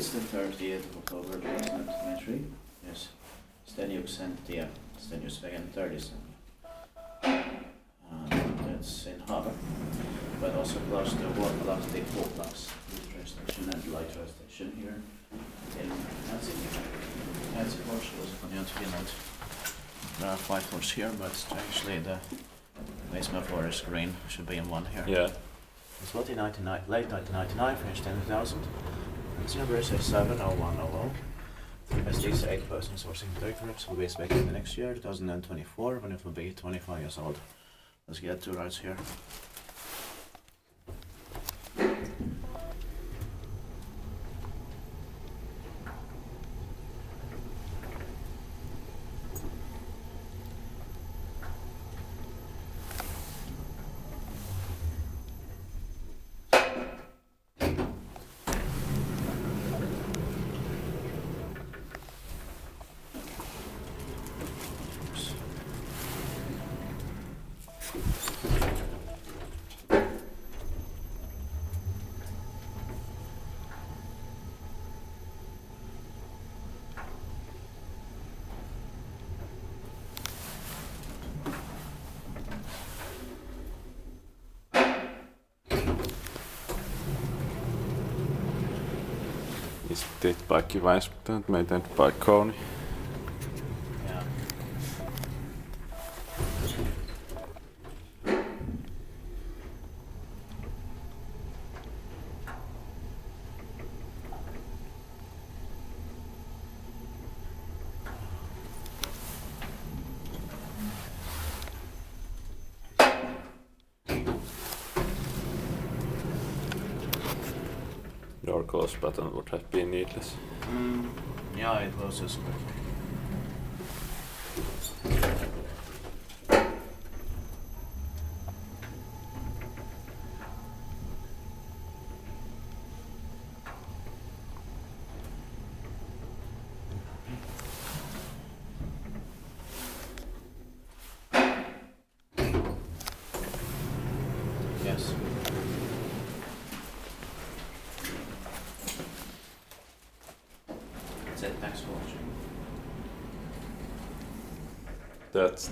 It's the 30th of October 2023. Yes, Steniuksentie, Steniuksentie 37. That's in Haaga, but also close to the Haaga train station and light rail station here in Helsinki. That's of course also from Finland. There are 5 floors here, but strangely the basement floor is green. Should be in one here. Yeah. It's late 1999, finished 10,000. Its number is 70100. SD's 8% sourcing reps will be expected in the next year, 2024, when it will be 25 years old. Let's get 2 rides here. Is dit by Vice maintained by Kone? Yeah. Door close button would have been needless. Yeah, it was just quick. Yes. That's it, thanks for watching. That's